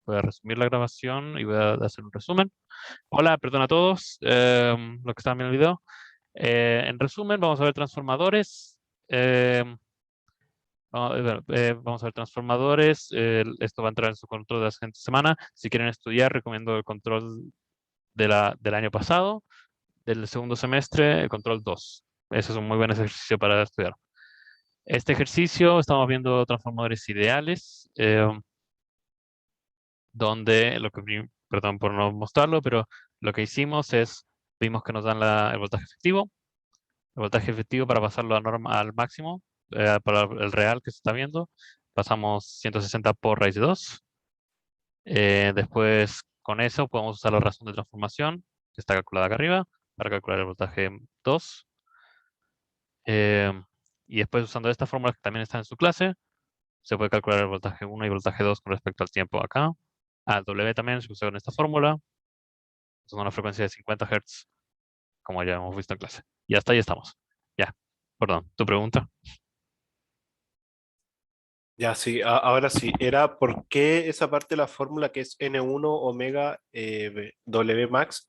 Voy a resumir la grabación y voy a hacer un resumen. Hola, perdón a todos los que estaban viendo el video. En resumen, vamos a ver transformadores. Vamos a ver transformadores. Esto va a entrar en su control de la siguiente semana. Si quieren estudiar, recomiendo el control del año pasado, del segundo semestre, el control 2. Ese es un muy buen ejercicio para estudiar. Este ejercicio estamos viendo transformadores ideales, donde perdón por no mostrarlo, pero lo que hicimos es, vimos que nos dan el voltaje efectivo. El voltaje efectivo para pasarlo al máximo, para el real que se está viendo, pasamos 160 por raíz de 2. Después, con eso, podemos usar la razón de transformación, que está calculada acá arriba, para calcular el voltaje 2. Y después, usando esta fórmula que también está en su clase, se puede calcular el voltaje 1 y voltaje 2 con respecto al tiempo acá. Al W también se usa con esta fórmula. Es una frecuencia de 50 Hz, como ya hemos visto en clase. Y hasta ahí estamos. Ya, perdón, ¿tu pregunta? Ya, sí, ahora sí, era por qué esa parte de la fórmula que es N1 omega W max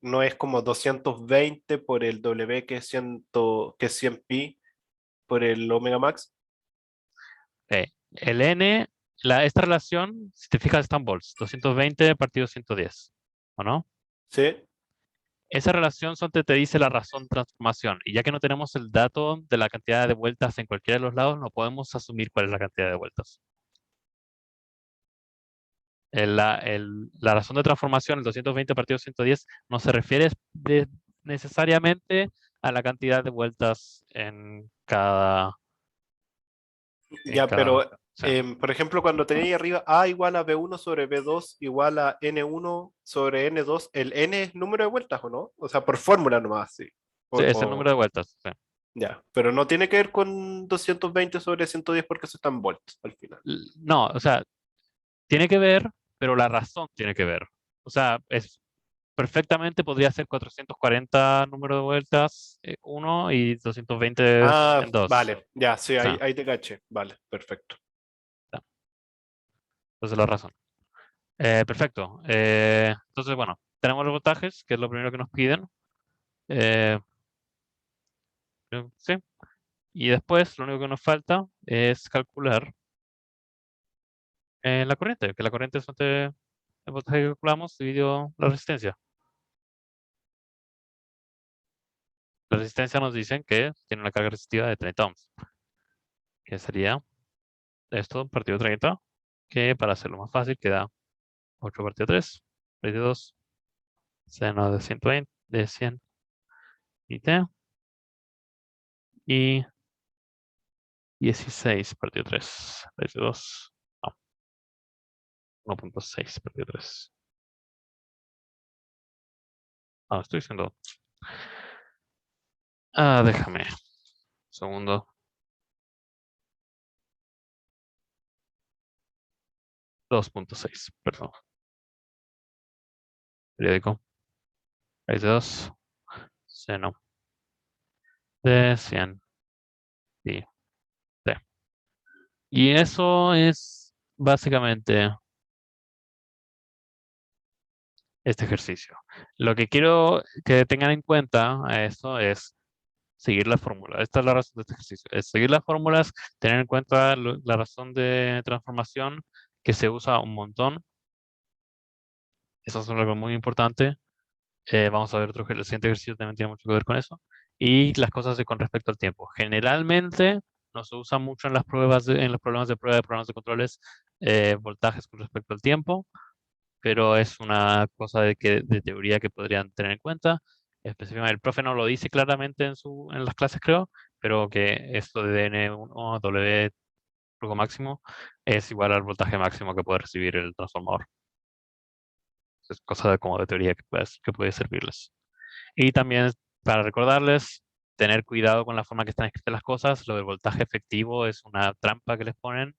no es como 220 por el W que es 100 pi por el omega max. El N, esta relación, si te fijas, está en volts, 220 partido 110, ¿o no? ¿Sí? Esa relación te dice la razón de transformación. Y ya que no tenemos el dato de la cantidad de vueltas en cualquiera de los lados, no podemos asumir cuál es la cantidad de vueltas. La razón de transformación, el 220 partido 110, no se refiere necesariamente a la cantidad de vueltas en cada... Ya, pero sí. por ejemplo, cuando tenía ahí arriba A igual a B1 sobre B2 igual a N1 sobre N2, ¿el N es número de vueltas o no? O sea, por fórmula nomás, sí. Sí, es el número de vueltas. Sí. Ya, pero no tiene que ver con 220 sobre 110 porque eso está en volts al final. No, o sea, tiene que ver, pero la razón tiene que ver. O sea, perfectamente podría ser 440 número de vueltas 1 y 220 Ah, en 2. vale, ya, sí, O ahí, sea, ahí te caché. Vale, perfecto. esa es la razón. Perfecto. Entonces, bueno, tenemos los voltajes, que es lo primero que nos piden. Eh, sí. Y después, lo único que nos falta es calcular la corriente, que la corriente es el voltaje que calculamos dividido la resistencia. La resistencia nos dicen que tiene una carga resistiva de 30 ohms, que sería esto partido 30, que para hacerlo más fácil queda 8 partido 3, partido 2, seno de 120, de 100 y t, y 16 partido 3, partido 2, no, 1.6 partido 3. Ah, estoy diciendo. Déjame un segundo. 2.6, perdón. Periódico. Raíz de 2, seno de 100 y t. Y eso es básicamente este ejercicio. Lo que quiero que tengan en cuenta a esto es seguir la fórmula. Esta es la razón de este ejercicio. Es seguir las fórmulas, tener en cuenta la razón de transformación que se usa un montón. Eso es algo muy importante. Vamos a ver el siguiente ejercicio también tiene mucho que ver con eso. Y las cosas con respecto al tiempo. Generalmente no se usa mucho en las pruebas, en los problemas de prueba de programas de controles, voltajes con respecto al tiempo, pero es una cosa de teoría que podrían tener en cuenta. Específicamente, el profe no lo dice claramente en las clases, creo, pero que esto de N1 W flujo máximo es igual al voltaje máximo que puede recibir el transformador. Es cosa como de teoría que puede servirles. Y también para recordarles, tener cuidado con la forma que están escritas las cosas. Lo del voltaje efectivo es una trampa que les ponen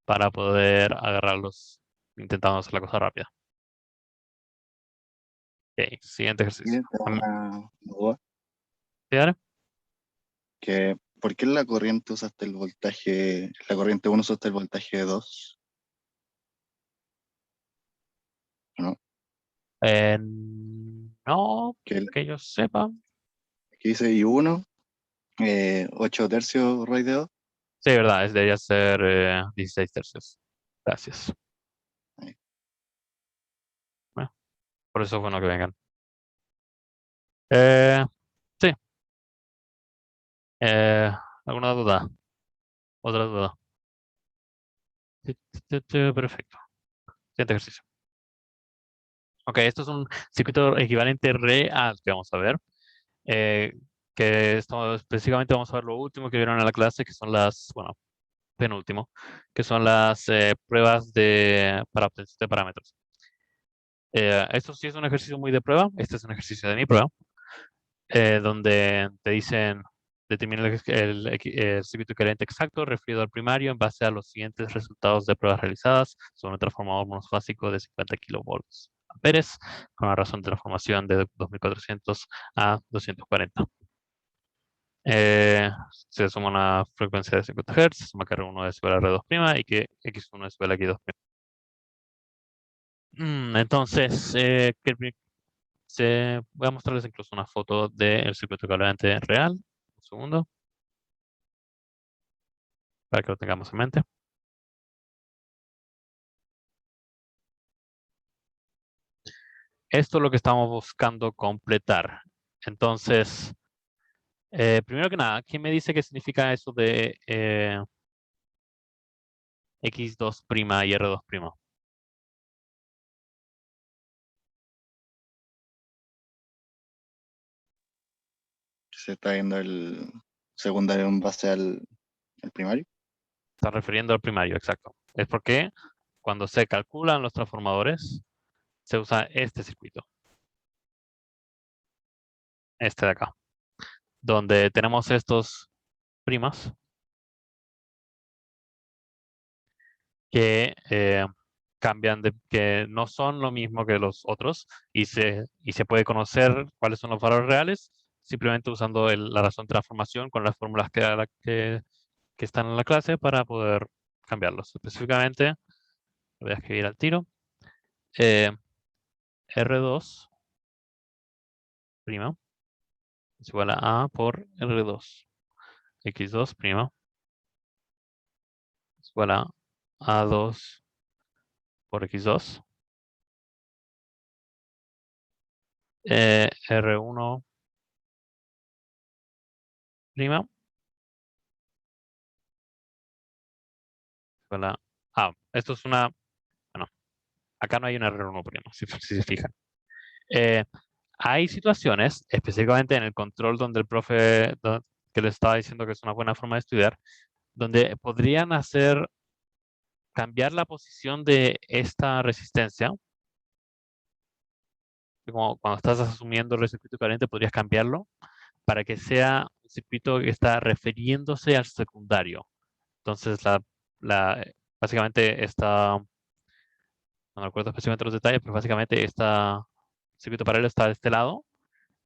para poder agarrarlos intentando hacer la cosa rápida. Ok, siguiente ejercicio. Tengo una duda, ¿Sí, Dani? que ¿por qué en la corriente usaste el voltaje, la corriente 1 usaste el voltaje 2? No, Que, que yo sepa. que dice I1, 8 tercios raíz de 2. Sí, verdad, debería ser 16 tercios. Gracias. Ahí. Bueno, por eso es bueno que vengan. Eh, sí. Eh, ¿Alguna duda? ¿Otra duda? Perfecto. Siguiente ejercicio. Ok, esto es un circuito equivalente real que vamos a ver. eh, que esto específicamente vamos a ver lo último que vieron en la clase, que son las, bueno, penúltimo, que son las pruebas para obtención de parámetros. Esto sí es un ejercicio muy de prueba. Este es un ejercicio de mi prueba, donde te dicen determina el circuito equivalente exacto referido al primario en base a los siguientes resultados de pruebas realizadas sobre un transformador monofásico de 50 kilovolts amperes con una razón de transformación de 2400 a 240. Se suma una frecuencia de 50 Hz, se suma que R1 es igual a R2' y que X1 es igual a X2'. Entonces, voy a mostrarles incluso una foto del circuito equivalente real. Un segundo, para que lo tengamos en mente. Esto es lo que estamos buscando completar. Entonces, primero que nada, ¿quién me dice qué significa eso de X2' y R2'? Se está viendo el secundario en base al primario. Está refiriendo al primario, exacto. Es porque cuando se calculan los transformadores, se usa este circuito. Este de acá. Donde tenemos estos primas que cambian que no son lo mismo que los otros y se puede conocer cuáles son los valores reales simplemente usando la razón de transformación con las fórmulas que están en la clase para poder cambiarlos. Específicamente, lo voy a escribir al tiro. R2' es igual a A por R2. X2' es igual a A2 por X2. R1' igual a... esto es una... Bueno, acá no hay un R1', si se fijan. Hay situaciones, específicamente en el control donde el profe que le estaba diciendo que es una buena forma de estudiar, donde podrían cambiar la posición de esta resistencia. Como cuando estás asumiendo el circuito equivalente, podrías cambiarlo para que sea un circuito que está refiriéndose al secundario. Entonces, básicamente está, no me acuerdo específicamente los detalles, pero básicamente este circuito paralelo está de este lado.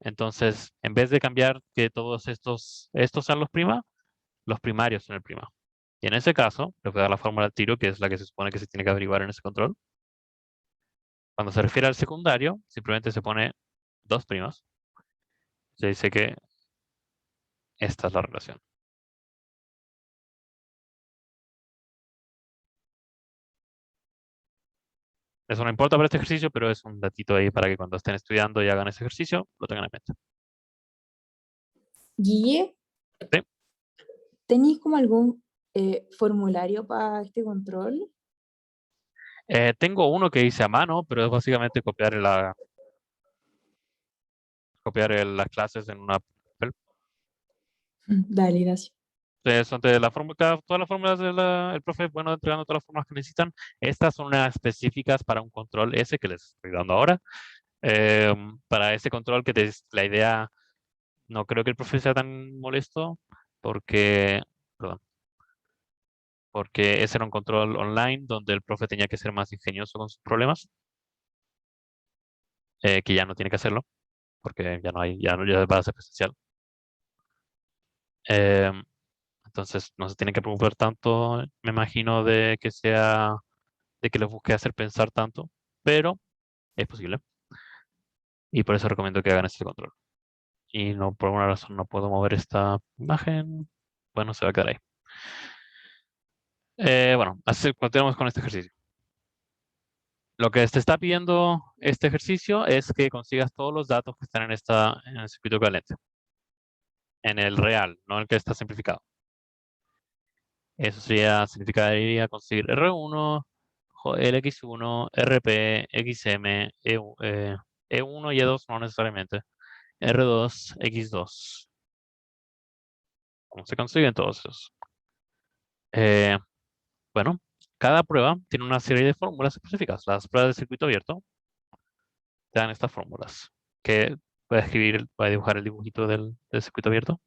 Entonces, en vez de cambiar que todos estos sean los primarios son el prima. Y en ese caso, le voy a dar la fórmula al tiro, que es la que se supone que se tiene que averiguar en ese control. Cuando se refiere al secundario, simplemente se pone dos primas. Se dice que esta es la relación. Eso no importa para este ejercicio, pero es un datito ahí para que cuando estén estudiando y hagan ese ejercicio, lo tengan en mente. Guille, ¿Sí? ¿tenéis como algún formulario para este control? Tengo uno que hice a mano, pero es básicamente copiar las clases en una papel. Dale, gracias. Son de la fórmula, todas las fórmulas del profe, bueno, entregando todas las fórmulas que necesitan. Estas son unas específicas para un control ese que les estoy dando ahora. Para ese control la idea, no creo que el profe sea tan molesto porque, perdón, porque ese era un control online donde el profe tenía que ser más ingenioso con sus problemas, que ya no tiene que hacerlo, porque ya no hay, ya va a ser presencial. Em, entonces no se tiene que preocupar tanto, me imagino, de que les busque hacer pensar tanto, pero es posible. Y por eso recomiendo que hagan este control. Y no, por alguna razón no puedo mover esta imagen. Bueno, se va a quedar ahí. Bueno, continuamos con este ejercicio. Lo que te está pidiendo este ejercicio es que consigas todos los datos que están en el circuito equivalente. En el real, no en el que está simplificado. Eso significaría conseguir R1, LX1, RP, XM, E1 y E2 no necesariamente, R2, X2. ¿Cómo se consiguen todos esos? Bueno, cada prueba tiene una serie de fórmulas específicas. Las pruebas de circuito abierto te dan estas fórmulas. Que voy a dibujar el dibujito del circuito abierto.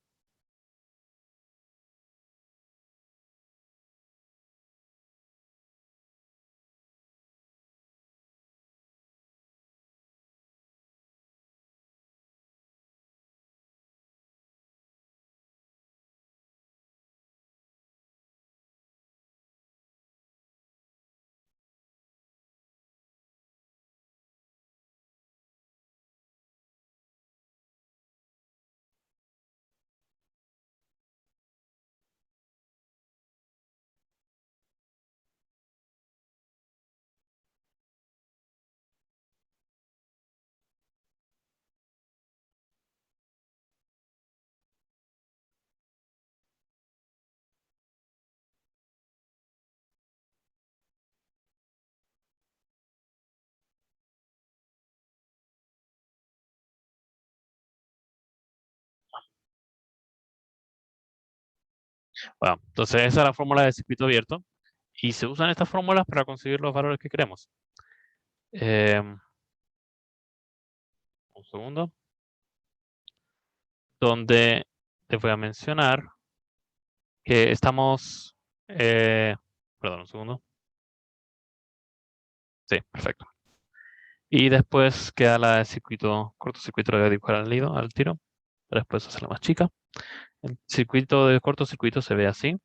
Bueno, entonces esa es la fórmula del circuito abierto. Y se usan estas fórmulas para conseguir los valores que queremos. Un segundo. Donde te voy a mencionar que estamos... perdón, un segundo. Sí, perfecto. Y después queda la de cortocircuito, lo voy a dibujar al tiro. Después hacerla más chica. El circuito de cortocircuito se ve así.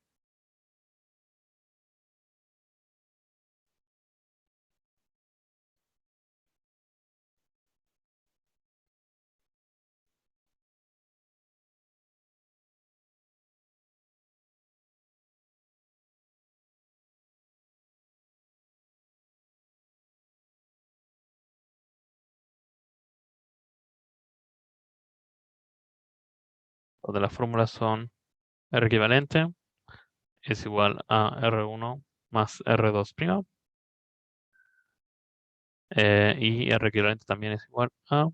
Donde las fórmulas son R equivalente es igual a R1 más R2'. Y R equivalente también es igual a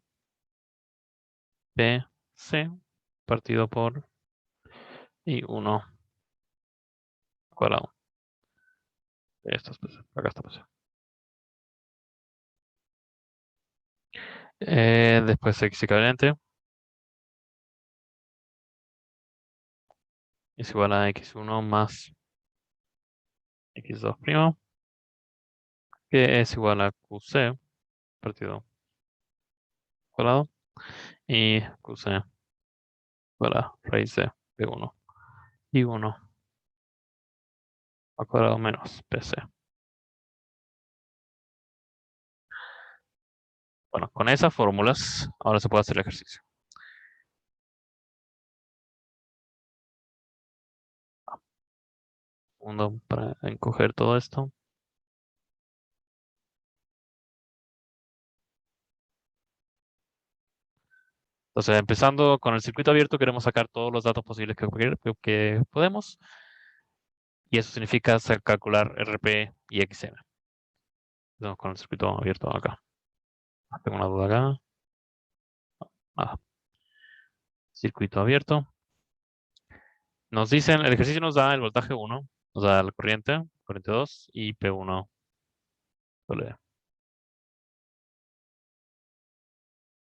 PC partido por I1 cuadrado. Esto es PC. Acá está PC. Después X equivalente es igual a X1 más X2', que es igual a QC partido cuadrado, y QC igual a raíz de P1 y 1 al cuadrado menos PC. Bueno, con esas fórmulas ahora se puede hacer el ejercicio. Segundo para encoger todo esto. Entonces, empezando con el circuito abierto, queremos sacar todos los datos posibles que podemos. Y eso significa calcular RP y XM. Vamos con el circuito abierto acá. Tengo una duda acá. Nada. Circuito abierto. Nos dicen, el ejercicio nos da el voltaje 1, nos da la corriente 2 y P1 W.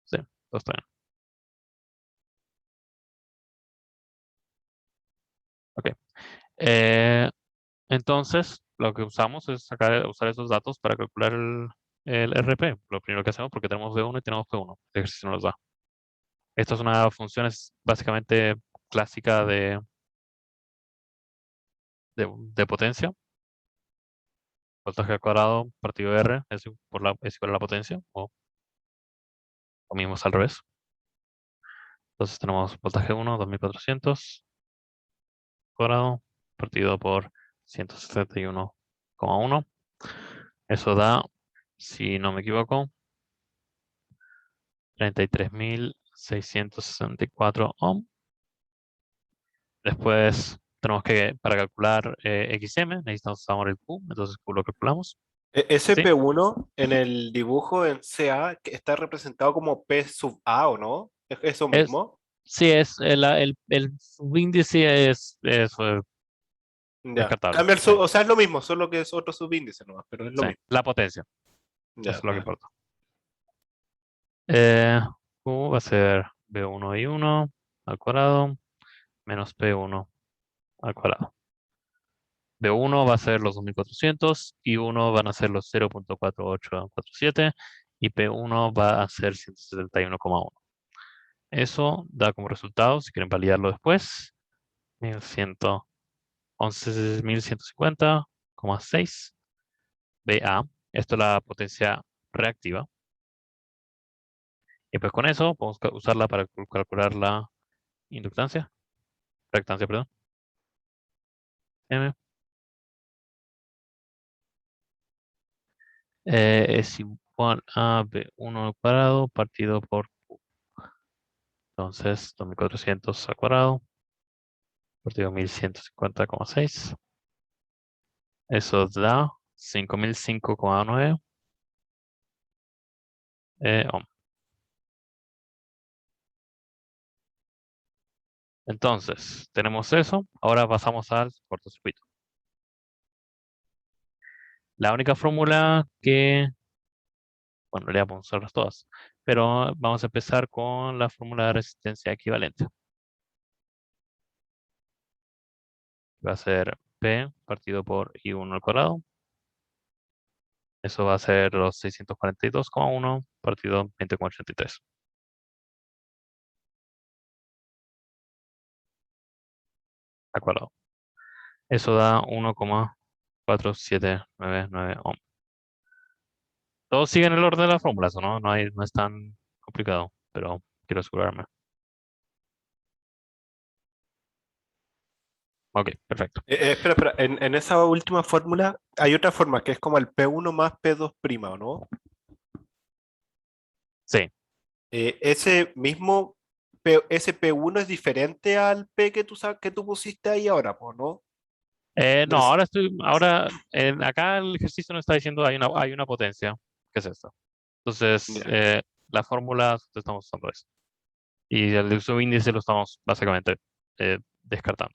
Sí, todo está bien. Ok. Entonces, lo que usamos es usar esos datos para calcular el RP. Lo primero que hacemos porque tenemos V1 y tenemos P1. El ejercicio nos da. Esta es una función básicamente clásica de potencia. Voltaje al cuadrado partido R es igual a la potencia. O mismo es al revés. Entonces tenemos voltaje 1, 2400 cuadrado, partido por 171,1. Eso da, si no me equivoco, 33.664 ohm. Después tenemos que, para calcular XM, necesitamos saber el Q, entonces Q lo calculamos. Ese ¿Sí? P1 en el dibujo en CA que está representado como P sub A, ¿o no? ¿Es eso Es, mismo? sí, es el subíndice es Ya. descartable. Cambia el Sí, o sea, es lo mismo, solo que es otro subíndice nomás, pero es lo sí, mismo. la potencia, eso Ya, es lo que vale. importa. Q va a ser B1I1 al cuadrado menos P1 al cuadrado. B1 va a ser los 2400, I1 van a ser los 0.4847 y P1 va a ser 171,1. Eso da como resultado, si quieren validarlo después, 1150,6 BA. Esto es la potencia reactiva. Y pues con eso podemos usarla para calcular la inductancia, reactancia, perdón. M es igual a B1 al cuadrado partido por Q. Entonces, 2400 al cuadrado partido 1150,6. Eso da 5005,9 ohm. Entonces, tenemos eso. Ahora pasamos al cortocircuito. La única fórmula que, bueno, le vamos a usarlas todas, pero vamos a empezar con la fórmula de resistencia equivalente. Va a ser P partido por I1 al cuadrado. Eso va a ser los 642,1 partido 20,83. Al cuadrado. Eso da 1,4799 ohm. Todos siguen el orden de las fórmulas, ¿o no? No es tan complicado, pero quiero asegurarme. Ok, perfecto. Espera. En esa última fórmula hay otra forma que es como el P1 más P2', ¿o no? Sí. Ese mismo ese P1 es diferente al P que que tú pusiste ahí ahora, pues, ¿no? No, Es- acá el ejercicio nos está diciendo hay una potencia, que es esto. Entonces, ya. la fórmula estamos usando eso. Y el subíndice lo estamos básicamente descartando.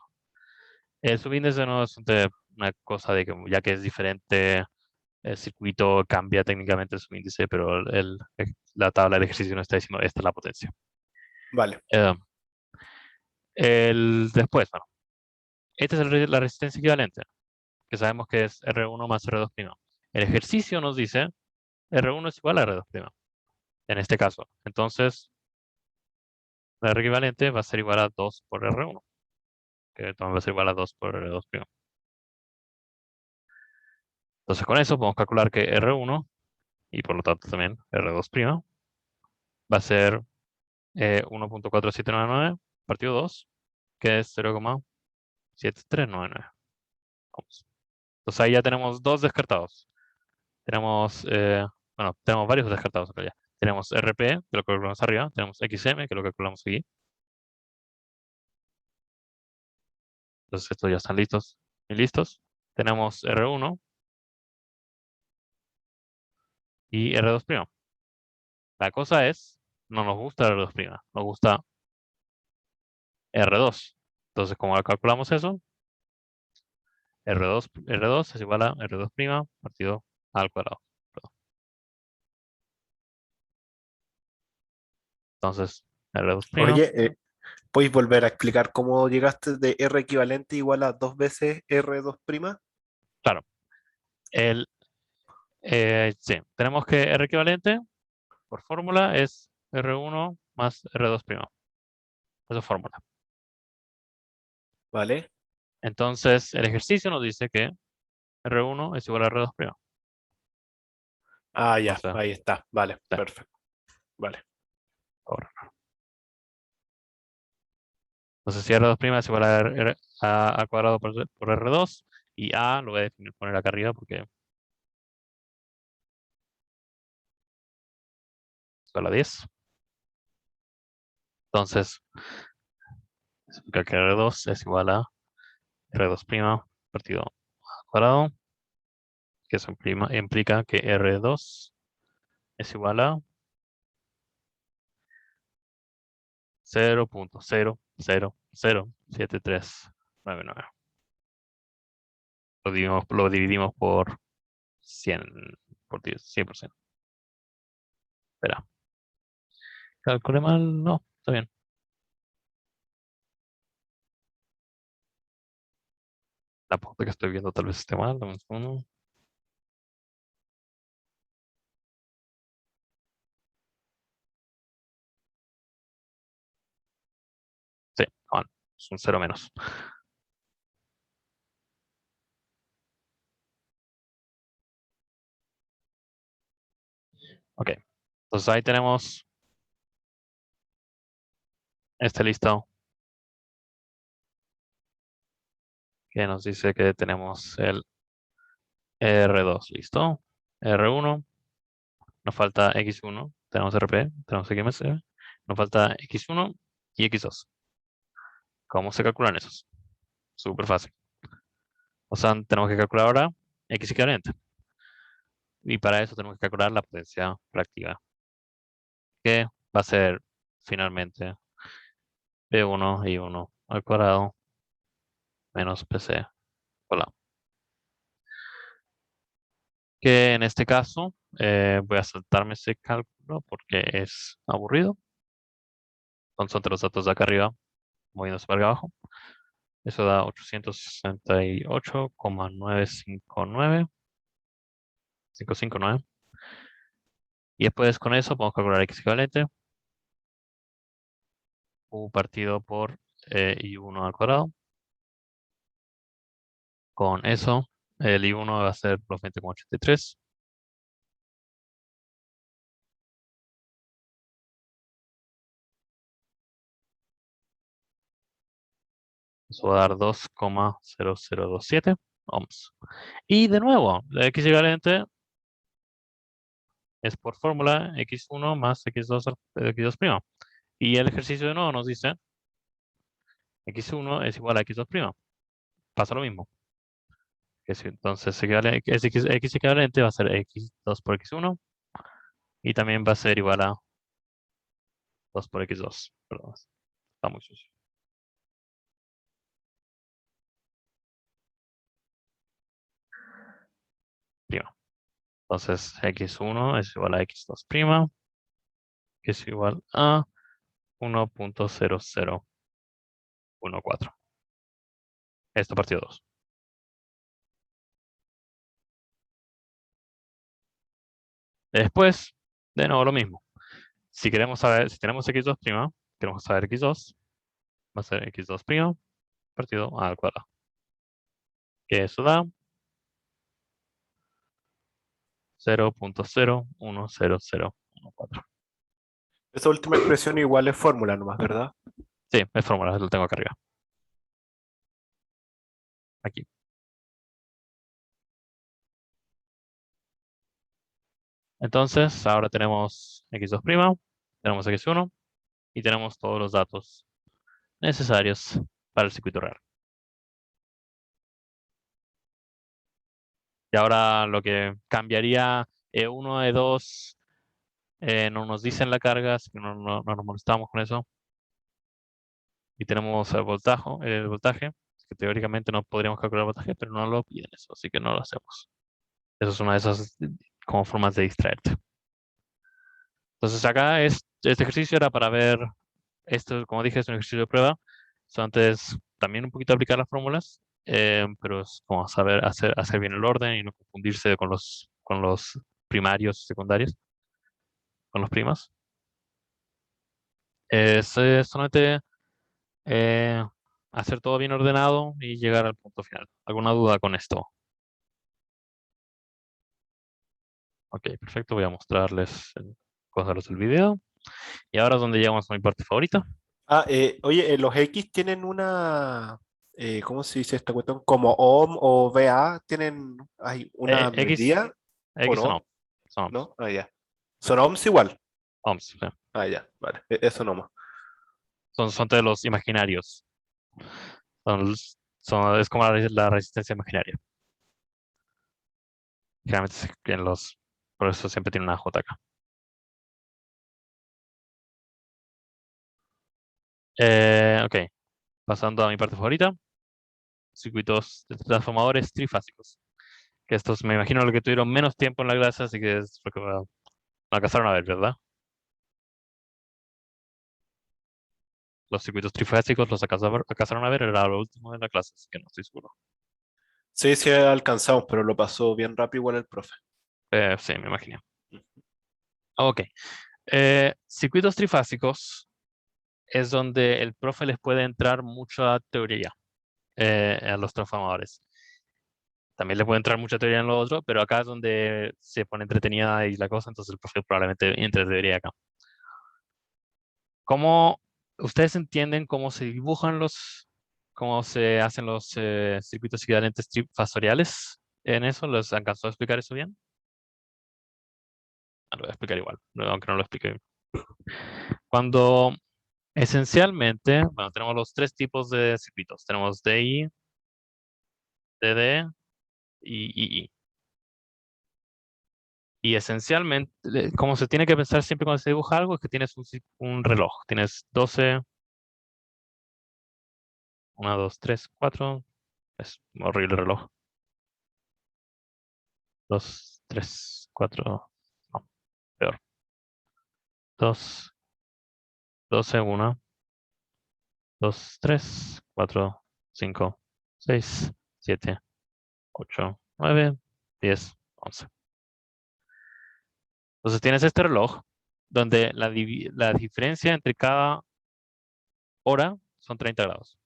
El subíndice no es una cosa de que ya que es diferente, el circuito cambia técnicamente el subíndice, pero la tabla del ejercicio nos está diciendo esta es la potencia. Vale. Eh, después, bueno, esta es la resistencia equivalente, que sabemos que es R1 más R2'. El ejercicio nos dice R1 es igual a R2', en este caso. Entonces, la R equivalente va a ser igual a 2 por R1, que también va a ser igual a 2 por R2'. Entonces, con eso podemos calcular que R1, y por lo tanto también R2', va a ser 1.4799 partido 2, que es 0,7399 ohms. Entonces ahí ya tenemos dos descartados. Tenemos, tenemos varios descartados acá ya. Tenemos RP, que lo calculamos arriba. Tenemos XM, que lo calculamos aquí. Entonces estos ya están listos y listos. Tenemos R1 y R2'. La cosa es, no nos gusta R2', nos gusta R2. Entonces, como calculamos eso, R2 es igual a R2' partido al cuadrado. Perdón. Entonces, R2'. Oye, ¿puedes volver a explicar cómo llegaste de R equivalente igual a 2 veces R2'? Claro. Sí, tenemos que R equivalente por fórmula es R1 más R2'. Esa es fórmula. ¿Vale? Entonces, el ejercicio nos dice que R1 es igual a R2'. Ah, ya, Entonces, ahí está. Vale, sí. perfecto. Vale. Entonces, si R2' es igual a, a cuadrado por R2, y A lo voy a poner acá arriba porque es igual a 10. Entonces, significa que R2 es igual a R2' partido A cuadrado, que eso implica que R2 es igual a 0.0007399. Lo dividimos por 100, por 10, 100%. Espera. ¿Calculé mal? No, está bien. La puta que estoy viendo tal vez esté mal. Dame un segundo. Sí, mal. Es un 0 menos. Ok. Entonces ahí tenemos este listado que nos dice que tenemos el R2, ¿listo? R1, nos falta X1, tenemos RP, tenemos XMS, nos falta X1 y X2. ¿Cómo se calculan esos? Súper fácil. O sea, tenemos que calcular ahora X equivalente. Y para eso tenemos que calcular la potencia reactiva, que va a ser finalmente P1 y 1 al cuadrado menos PC por la. Que en este caso voy a saltarme ese cálculo porque es aburrido. Son los datos de acá arriba moviéndose para abajo. Eso da 868,959. Y después con eso podemos calcular X equivalente. U partido por I1 al cuadrado. Con eso, el I1 va a ser los 20,83. Eso va a dar 2,0027 ohms. Y de nuevo, la X equivalente es por fórmula X1 más X2, X2'. Y el ejercicio de nuevo nos dice X1 es igual a X2'. Pasa lo mismo. Entonces X equivalente va a ser X2 por X1. Y también va a ser igual a 2 por X2. Perdón, está muy sucio. Prima. Entonces X1 es igual a X2', que es igual a 1.0014. Esto partido 2. Después, de nuevo lo mismo. Si queremos saber, si tenemos X2', queremos saber X2, va a ser X2' partido A al cuadrado. Que eso da 0.01014. Esa última expresión igual es fórmula nomás, ¿verdad? Sí, es fórmula, lo tengo acá arriba. Aquí. Entonces, ahora tenemos X2', tenemos X1 y tenemos todos los datos necesarios para el circuito real. Y ahora lo que cambiaría E1, E2, no nos dicen la carga, así que no nos molestamos con eso. Y tenemos el voltaje, que teóricamente no podríamos calcular el voltaje, pero no lo piden eso, así que no lo hacemos. Eso es una de esas como formas de distraerte. Entonces acá este ejercicio era para ver, esto como dije es un ejercicio de prueba, antes también un poquito aplicar las fórmulas, pero es como saber hacer bien el orden y no confundirse con los primarios y secundarios, con los primas. Es solamente hacer todo bien ordenado y llegar al punto final. ¿Alguna duda con esto? Ok, perfecto. Voy a mostrarles el video. Y ahora es donde llegamos a mi parte favorita. Oye, los X tienen una, ¿cómo se dice esta cuestión? Como ohm o VA, hay una X, medida o X son ohms. no, Son ohms. ¿no? Ya. ¿Son ohms igual? Ohms, sí. Ya, vale, eso nomás. Son de los imaginarios. Es como la resistencia imaginaria. Generalmente por eso siempre tiene una J acá. Ok, pasando a mi parte favorita. Circuitos de transformadores trifásicos. Que estos me imagino lo que tuvieron menos tiempo en la clase, así que es lo que me alcanzaron a ver, ¿verdad? Los circuitos trifásicos los alcanzaron a ver, era lo último de la clase, así que no estoy seguro. Sí, sí alcanzamos, pero lo pasó bien rápido igual el profe. Sí, me imaginé. Ok. Circuitos trifásicos es donde el profe les puede entrar mucha teoría a los transformadores. También le puede entrar mucha teoría en lo otro, pero acá es donde se pone entretenida y la cosa, entonces el profe probablemente entre teoría acá. ¿Cómo ustedes entienden cómo se dibujan cómo se hacen los circuitos equivalentes trifasoriales en eso? ¿Les alcanzó a explicar eso bien? Lo voy a explicar igual, aunque no lo explique. Cuando esencialmente, bueno, tenemos los tres tipos de circuitos. Tenemos DI, DD y II. Y esencialmente, como se tiene que pensar siempre cuando se dibuja algo, es que tienes un reloj. Tienes 12, 1, 2, 3, 4. Es un horrible reloj. 2, 3, 4. No, peor. 2, 12, 1, 2, 3, 4, 5, 6, 7, 8, 9, 10, 11. Entonces tienes este reloj donde la diferencia entre cada hora son 30 grados.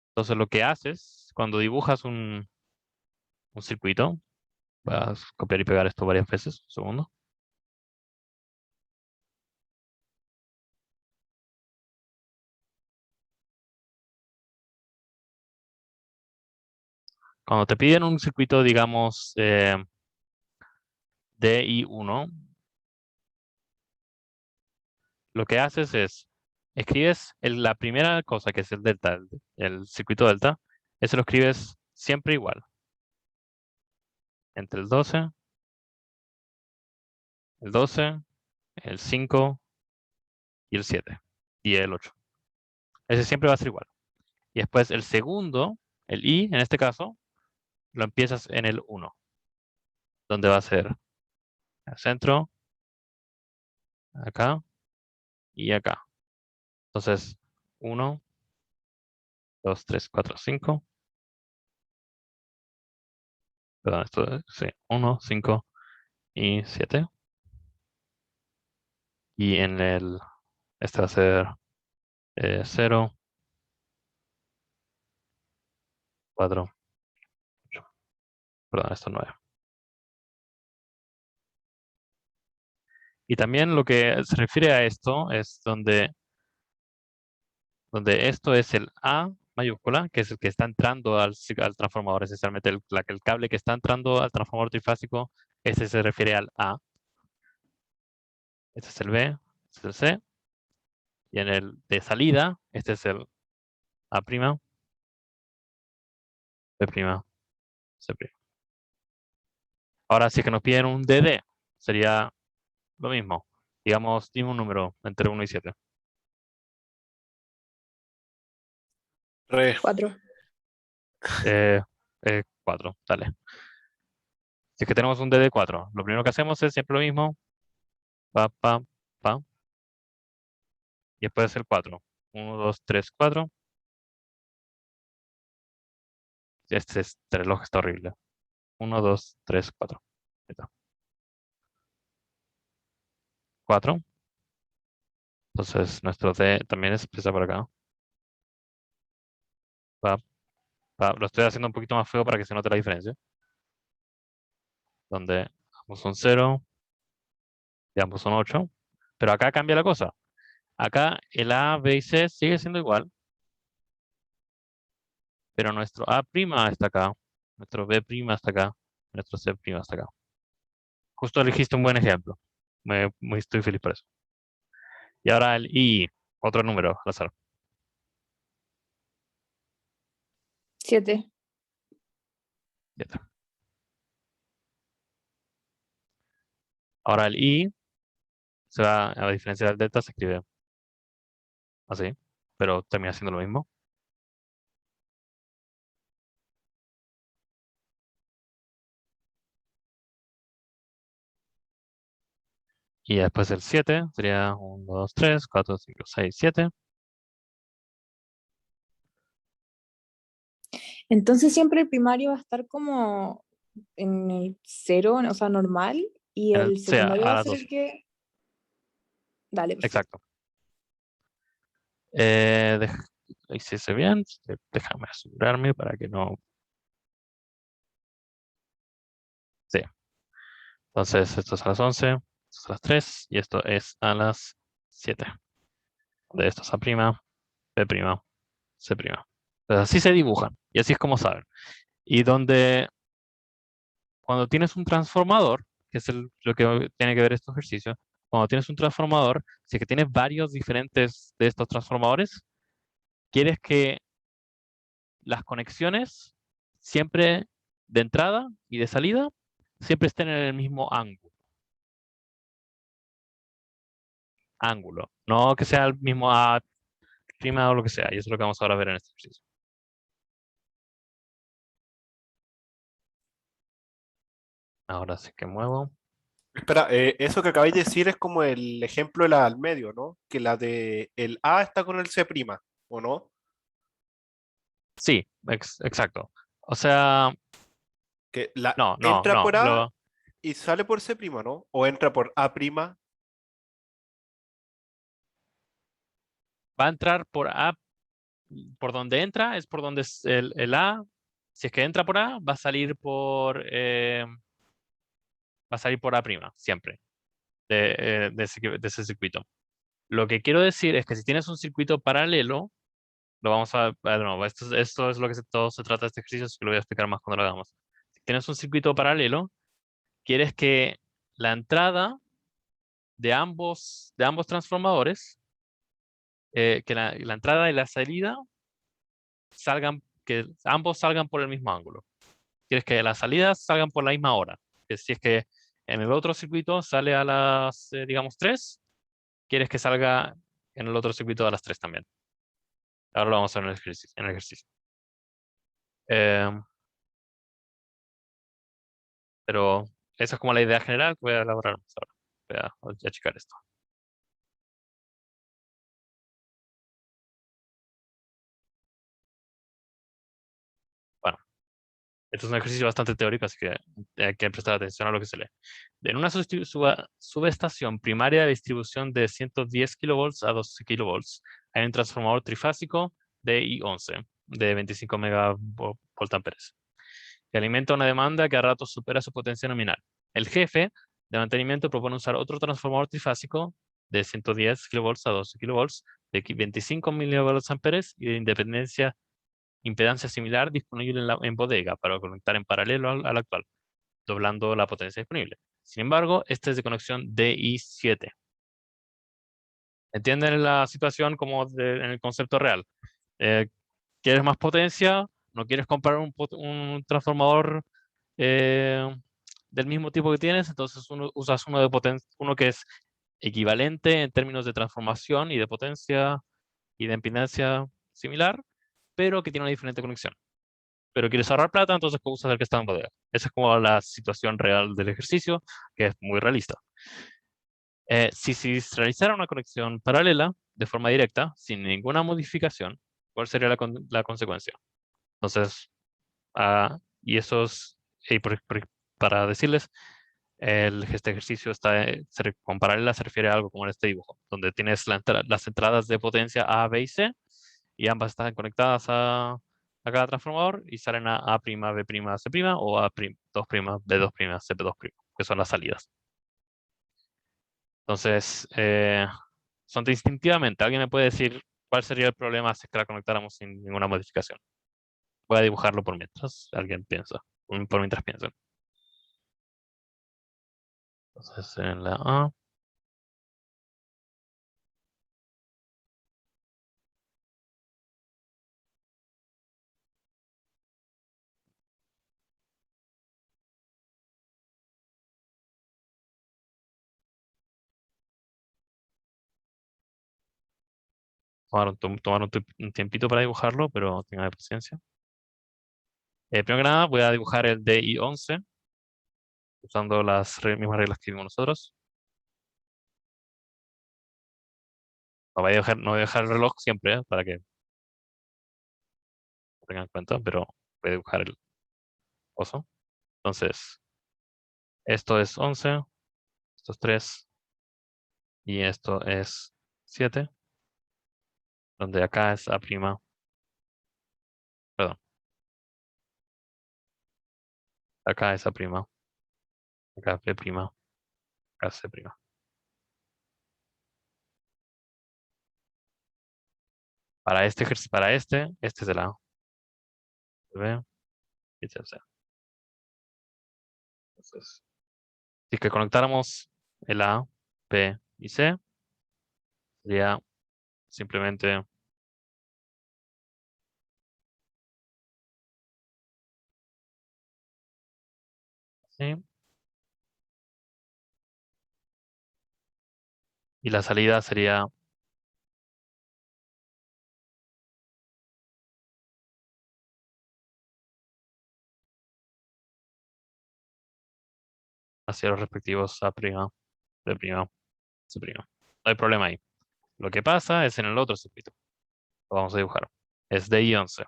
Entonces lo que haces cuando dibujas un circuito, voy a copiar y pegar esto varias veces, un segundo. Cuando te piden un circuito, digamos, DI1, lo que haces es, escribes la primera cosa, que es el delta, el circuito delta, ese lo escribes siempre igual. Entre el 12, el 5 y el 7 y el 8. Ese siempre va a ser igual. Y después el segundo, el I, en este caso, lo empiezas en el 1, donde va a ser el centro, acá y acá. Entonces, 1, 2, 3, 4, 5. Perdón, sí, 1, 5 y 7. Y este va a ser 0, 4, 8. Perdón, esto 9. Y también lo que se refiere a esto es donde esto es el A mayúscula, que es el que está entrando al transformador, esencialmente el cable que está entrando al transformador trifásico, ese se refiere al A. Este es el B, este es el C. Y en el de salida, este es el A', B', C'. Ahora, si es que nos piden un DD, sería lo mismo. Digamos, dime un número entre 1 y 7. 4. 4, dale. Si es que tenemos un DD4, lo primero que hacemos es siempre lo mismo. Pa, pa, pa. Y después el 4. 1, 2, 3, 4. Este reloj está horrible. 1, 2, 3, 4. 4. Entonces nuestro D también es empieza por acá. Pa, pa. Lo estoy haciendo un poquito más feo para que se note la diferencia. Donde damos un 0, y ambos son 8, pero acá cambia la cosa. Acá el A, B y C sigue siendo igual, pero nuestro A' está acá, nuestro B' está acá, nuestro C' está acá. Justo elegiste un buen ejemplo. Estoy feliz por eso. Y ahora el I, otro número al azar. 7. 7. Ahora el I se va, a diferencia del delta, se escribe así, pero termina siendo lo mismo. Y después el 7 sería 1, 2, 3, 4, 5, 6, 7. Entonces siempre el primario va a estar como en el 0, o sea, normal, y En el, el sea, secundario a va a las ser 2. el que... Dale, perfecto. Exacto. Lo hice bien. Déjame asegurarme para que no. Sí. Entonces, esto es a las 11, esto es a las 3 y esto es a las 7. De esto es A', B', C'. Entonces, así se dibujan y así es como saben. Y cuando tienes un transformador, que es lo que tiene que ver este ejercicio, cuando tienes un transformador, si es que tienes varios diferentes de estos transformadores, quieres que las conexiones siempre de entrada y de salida siempre estén en el mismo ángulo. No que sea el mismo A' o lo que sea. Y eso es lo que vamos ahora a ver en este ejercicio. Ahora sí que muevo. Espera, eso que acabáis de decir es como el ejemplo de la al medio, ¿no? Que la de el A está con el C', ¿o no? Sí, exacto. O sea, Que la no, no, entra no. por A y sale por C', ¿no? O entra por A'. Va a entrar por A, por donde entra, es por donde es el A. Si es que entra por A, va a salir por A', siempre, de ese circuito. Lo que quiero decir es que si tienes un circuito paralelo, lo vamos a ver de nuevo. Esto es lo que todo se trata de este ejercicio, así que lo voy a explicar más cuando lo hagamos. Si tienes un circuito paralelo, quieres que la entrada de ambos transformadores, que la entrada y la salida que ambos salgan por el mismo ángulo. Quieres que las salidas salgan por la misma hora. Que si es que en el otro circuito sale a las, digamos, 3, quieres que salga en el otro circuito a las 3 también. Ahora lo vamos a ver en el ejercicio. Pero esa es como la idea general que voy a elaborar más ahora. Voy a checar esto. Bueno, esto es un ejercicio bastante teórico, así que hay que prestar atención a lo que se lee. En una subestación primaria de distribución de 110 kilovolts a 12 kilovolts, hay un transformador trifásico de I11 de 25 megavoltamperes, que alimenta una demanda que a ratos supera su potencia nominal. El jefe de mantenimiento propone usar otro transformador trifásico de 110 kilovolts a 12 kilovolts de 25 milivoltamperes y de impedancia similar disponible en bodega para conectar en paralelo al actual, doblando la potencia disponible. Sin embargo, este es de conexión DI7. ¿Entienden la situación como en el concepto real? ¿Quieres más potencia? ¿No quieres comprar un transformador eh, del mismo tipo que tienes? Entonces usas uno que es equivalente en términos de transformación y de potencia y de impedancia similar, pero que tiene una diferente conexión. Pero quieres ahorrar plata, entonces usas el que está en bodega. Esa es como la situación real del ejercicio, que es muy realista. Si se realizara una conexión paralela de forma directa, sin ninguna modificación, ¿cuál sería la consecuencia? Entonces, y eso es, para decirles, este ejercicio con paralela se refiere a algo como en este dibujo, donde tienes las entradas de potencia A, B y C, y ambas están conectadas a cada transformador y salen a A', B', C' o A', 2', B', C', 2', que son las salidas. Entonces, son instintivamente. ¿Alguien me puede decir cuál sería el problema si es que la conectáramos sin ninguna modificación? Voy a dibujarlo por mientras alguien piensa. Por mientras piensan. Entonces, en la A. Tomaron un tiempito para dibujarlo, pero tengan paciencia. Primero que nada, voy a dibujar el DI11 usando las mismas reglas que vimos nosotros. No voy a dejar el reloj siempre, para que lo tengan en cuenta, pero voy a dibujar el oso. Entonces, esto es 11, esto es 3 y esto es 7, donde acá es A', perdón, acá es A', acá es B', acá es C'. Para este ejercicio, este es el A, el B y este es el C. Entonces, si que conectáramos el A, B y C, sería simplemente así. Y la salida sería hacia los respectivos A', B', C'. No hay problema ahí. Lo que pasa es en el otro circuito. Lo vamos a dibujar. Es DI11.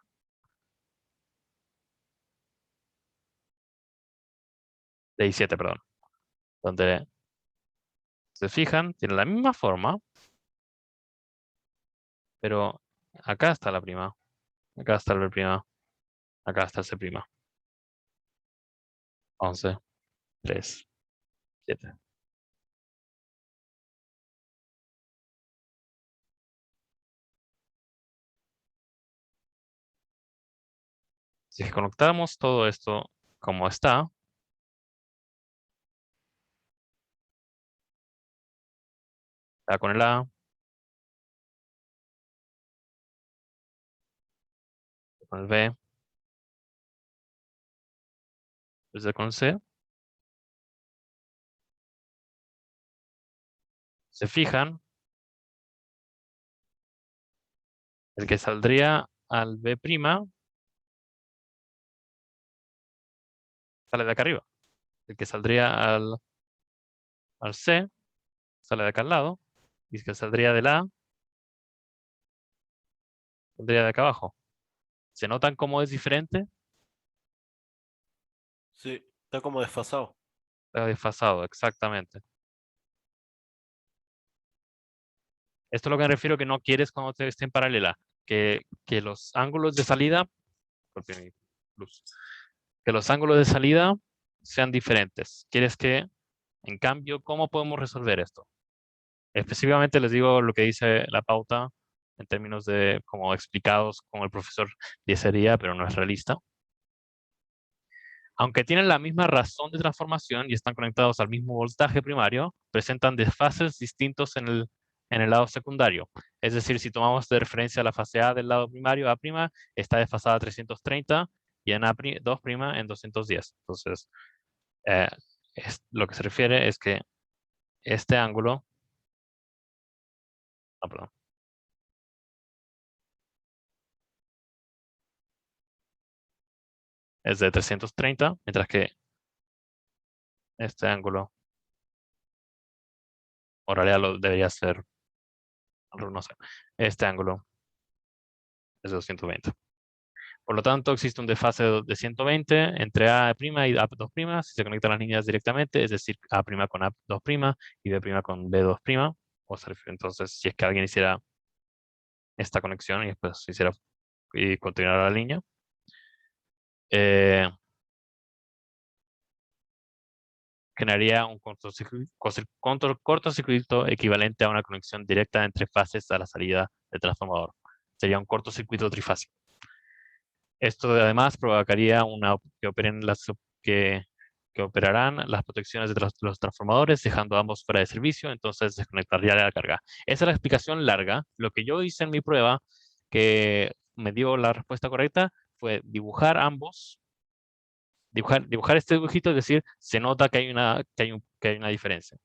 DI7, perdón. Donde se fijan, tiene la misma forma, pero acá está la prima, acá está el B', acá está el C'. 11, 3, 7. Si conectamos todo esto como está, con el A, con el B, después con el C, se fijan, el que saldría al B' sale de acá arriba. El que saldría al C sale de acá al lado. Y el que saldría del A saldría de acá abajo. ¿Se notan cómo es diferente? Sí, está como desfasado. Está desfasado, exactamente. Esto es lo que me refiero que no quieres cuando te esté en paralela. Que los ángulos de salida, porque mi luz, que los ángulos de salida sean diferentes. Quieres que, en cambio, ¿cómo podemos resolver esto? Específicamente les digo lo que dice la pauta en términos de como explicados como el profesor Diesería, pero no es realista. Aunque tienen la misma razón de transformación y están conectados al mismo voltaje primario, presentan desfases distintos en el lado secundario. Es decir, si tomamos de referencia la fase A del lado primario, A' está desfasada a 330 y en A2' en 210. Entonces, eh, lo que se refiere es que este ángulo, perdón, es de 330, mientras que este ángulo, en realidad debería ser, no sé, este ángulo es de 220. Por lo tanto, existe un desfase de 120 entre A' y A2' si se conectan las líneas directamente, es decir, A' con A2' y B' con B2'. Entonces, si es que alguien hiciera esta conexión y después hiciera y continuara la línea, generaría un cortocircuito equivalente a una conexión directa entre fases a la salida del transformador. Sería un cortocircuito trifásico. Esto además provocaría que operarán las protecciones de los transformadores, dejando ambos fuera de servicio, entonces desconectaría la carga. Esa es la explicación larga. Lo que yo hice en mi prueba, que me dio la respuesta correcta, fue dibujar ambos, dibujar este dibujito, es decir, se nota que hay una diferencia.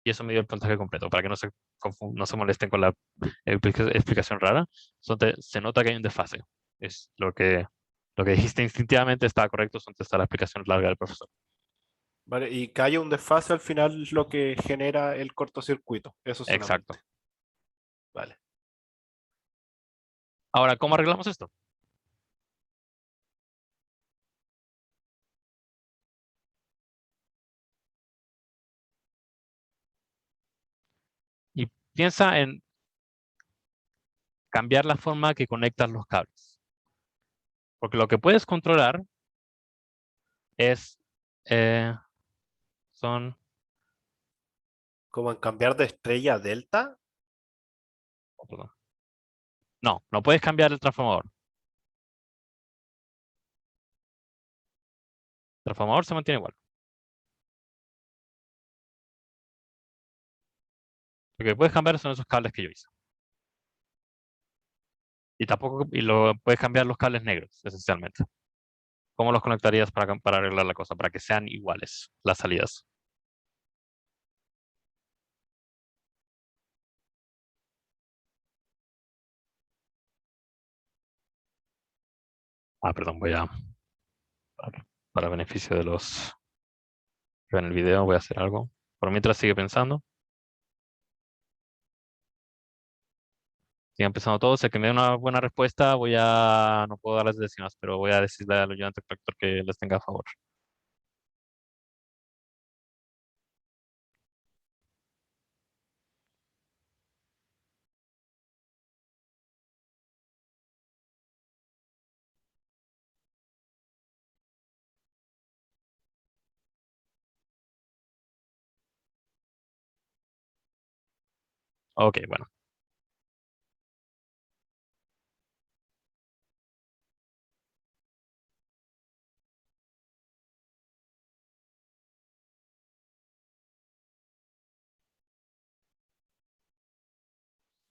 Y eso me dio el puntaje completo, para que no se molesten con la explicación rara. Se nota que hay un desfase. Es lo que dijiste instintivamente estaba correcto, está la explicación larga del profesor. Vale, y que haya un desfase al final es lo que genera el cortocircuito. Eso solamente. Exacto. Vale. Ahora, ¿cómo arreglamos esto? Y piensa en cambiar la forma que conectas los cables. Porque lo que puedes controlar es, son, ¿Como en cambiar de estrella a delta? oh, perdón. No puedes cambiar el transformador. El transformador se mantiene igual. Lo que puedes cambiar son esos cables que yo hice. Y lo puedes cambiar los cables negros, esencialmente. ¿Cómo los conectarías para arreglar la cosa? Para que sean iguales las salidas. Perdón, para beneficio de los que ven el video, voy a hacer algo. Por mientras sigue pensando. Sigan pensando todos. El que me dé una buena respuesta, no puedo darles décimas, pero voy a decirle al ayudante corrector que les tenga a favor. Ok, bueno.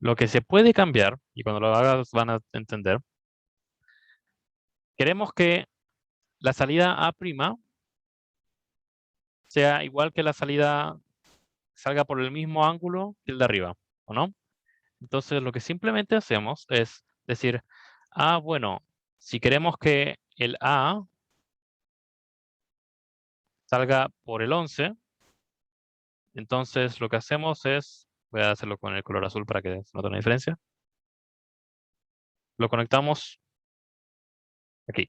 Lo que se puede cambiar, y cuando lo hagas van a entender, queremos que la salida A' sea igual que la salida, salga por el mismo ángulo que el de arriba, ¿o no? Entonces lo que simplemente hacemos es decir, bueno, si queremos que el A salga por el 11, entonces lo que hacemos es, voy a hacerlo con el color azul para que se note una diferencia. Lo conectamos aquí.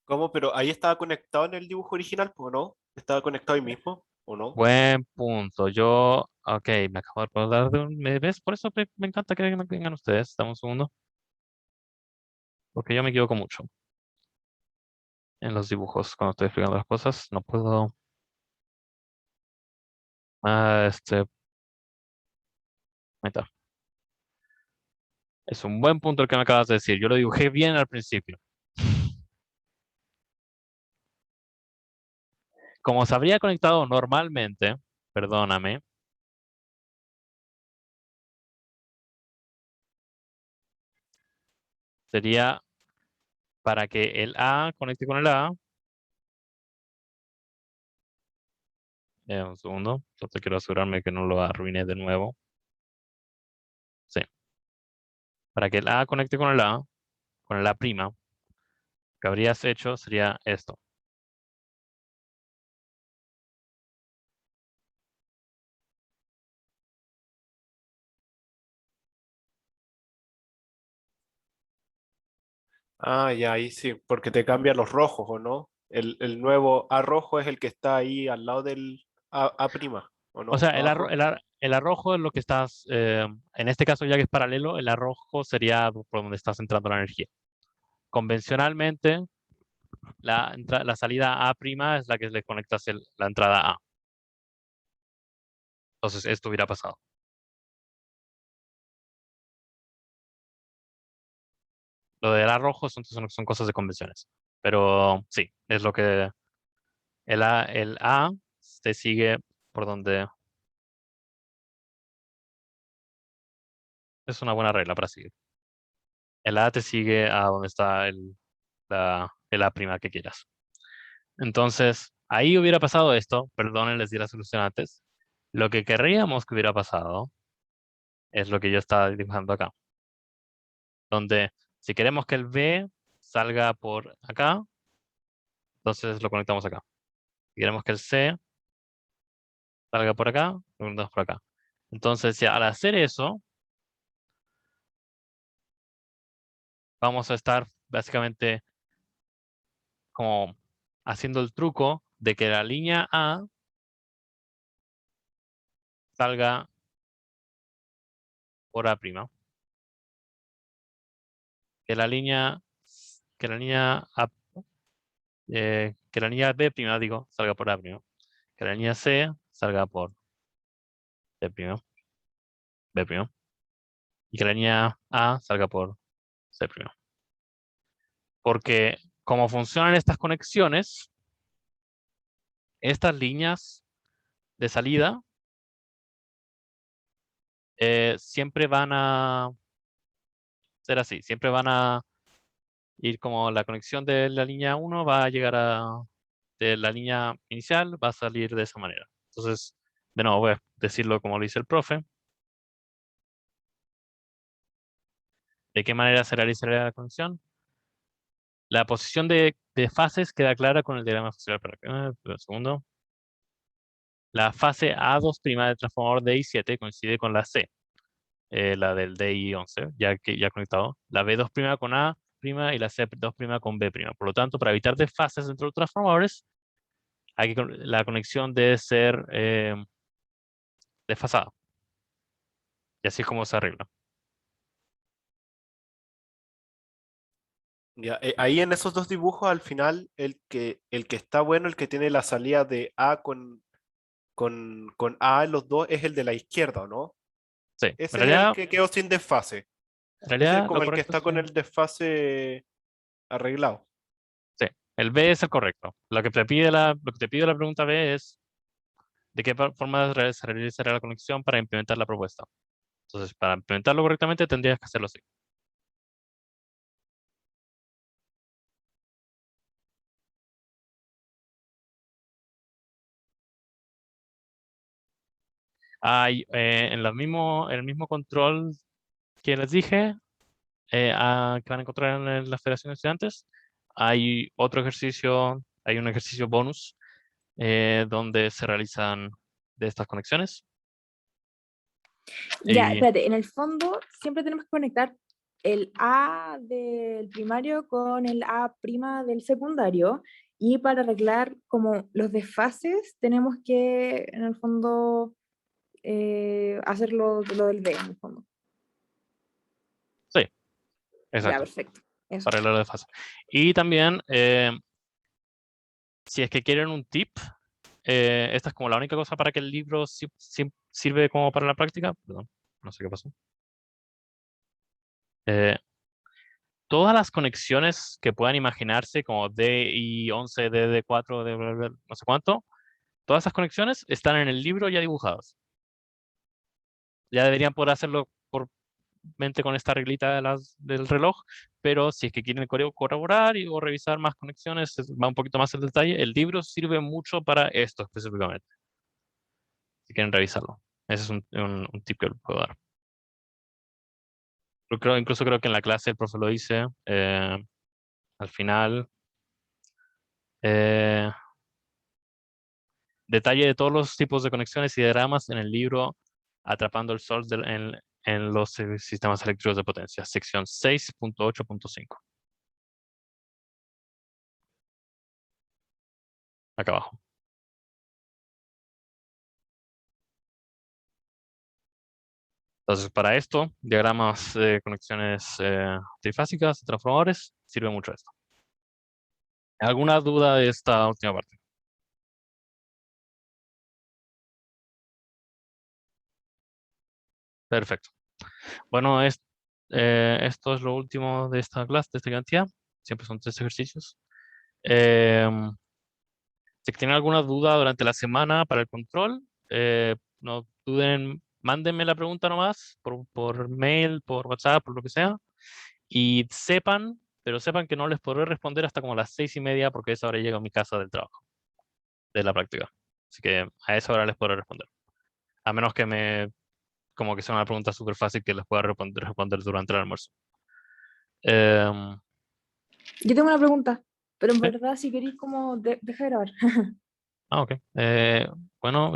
¿Cómo? Pero ahí estaba conectado en el dibujo original, ¿o no? ¿Estaba conectado ahí mismo? ¿O no? Buen punto. Ok, me acabo de acordar ¿me ves? Por eso me encanta que vengan ustedes. Dame un segundo. Porque yo me equivoco mucho en los dibujos cuando estoy explicando las cosas. No puedo. Ahí está. Es un buen punto el que me acabas de decir. Yo lo dibujé bien al principio. Como se habría conectado normalmente, perdóname, sería para que el A conecte con el A. Un segundo. Yo te quiero asegurarme que no lo arruine de nuevo. Sí. Para que el A conecte con el A, con el A', que habrías hecho sería esto. Ya ahí sí, porque te cambia los rojos, ¿o no? El nuevo A rojo es el que está ahí al lado del A', ¿o no? O sea, Abajo. el arrojo es lo que estás, en este caso ya que es paralelo, el arrojo sería por donde estás entrando la energía. Convencionalmente, la salida A' es la que le conectas la entrada A. Entonces esto hubiera pasado. Lo del arrojo son cosas de convenciones. Pero sí, es lo que el A te sigue por donde es una buena regla para seguir. El A te sigue a donde está el A' que quieras. Entonces, ahí hubiera pasado esto. Perdonen, les di la solución antes. Lo que querríamos que hubiera pasado es lo que yo estaba dibujando acá. Donde si queremos que el B salga por acá, entonces lo conectamos acá. Si queremos que el C salga por acá, lo conectamos por acá. Entonces, ya al hacer eso, vamos a estar básicamente como haciendo el truco de que la línea A salga por A'. Que la línea A, que la línea B', digo, salga por A'. Que la línea C salga por C', B'. Y que la línea A salga por C'. Porque como funcionan estas conexiones, estas líneas de salida siempre van a ser así. Siempre van a ir como la conexión de la línea 1 va a llegar de la línea inicial, va a salir de esa manera. Entonces, de nuevo, voy a decirlo como lo dice el profe. ¿De qué manera se realizaría la conexión? La posición de fases queda clara con el diagrama facial. Un segundo. La fase A2' del transformador DI7 coincide con la C, la del DI11, ya conectado. La B2' con A' y la C2' con B'. Por lo tanto, para evitar desfases entre los transformadores, la conexión debe ser desfasada. Y así es como se arregla. Ya, ahí en esos dos dibujos, al final, el que está bueno, el que tiene la salida de A con A en los dos, es el de la izquierda, ¿o no? Sí, en Ese es el realidad, que quedó sin desfase. en Ese es realidad como lo el que correcto está es con el desfase arreglado. sí, el B es el correcto. Lo que te pide la pregunta B es de qué forma se realizará la conexión para implementar la propuesta. Entonces, para implementarlo correctamente tendrías que hacerlo así. Hay en el mismo control que les dije, que van a encontrar en la Federación de Estudiantes, hay hay un ejercicio bonus donde se realizan de estas conexiones. Ya, Y espérate, en el fondo siempre tenemos que conectar el A del primario con el A' del secundario, y para arreglar como los desfases tenemos que en el fondo hacer lo del B en el fondo. sí, Ya, exacto, perfecto. Eso. para el de fase. Y también, si es que quieren un tip, esta es como la única cosa para que el libro sirve como para la práctica. Perdón, no sé qué pasó. Eh, todas las conexiones que puedan imaginarse, como DI11, DD4, de bla, bla, no sé cuánto, todas esas conexiones están en el libro ya dibujadas. Ya deberían poder hacerlo por mente con esta reglita del reloj, pero si es que quieren corroborar o revisar más conexiones, va un poquito más en detalle. El libro sirve mucho para esto específicamente, si quieren revisarlo. Ese es un tip que les puedo dar. Incluso creo que en la clase el profe lo dice al final. eh, detalle de todos los tipos de conexiones y diagramas en el libro Atrapando el Sol en los sistemas eléctricos de potencia, sección 6.8.5. Acá abajo. Entonces, para esto, diagramas de conexiones trifásicas, transformadores, sirve mucho esto. ¿Alguna duda de esta última parte? Perfecto. Bueno, esto es lo último de esta clase, de esta cantidad. Siempre son 3 ejercicios. Si tienen alguna duda durante la semana para el control, no duden, mándenme la pregunta nomás por mail, por WhatsApp, por lo que sea. Y sepan que no les podré responder hasta como las 6:30 porque a esa hora llego a mi casa del trabajo, de la práctica. Así que a esa hora les podré responder. A menos que como que sea una pregunta súper fácil que les pueda responder durante el almuerzo. Em, Yo tengo una pregunta, pero en Sí. verdad si queréis como deja de grabar. Ok. Bueno,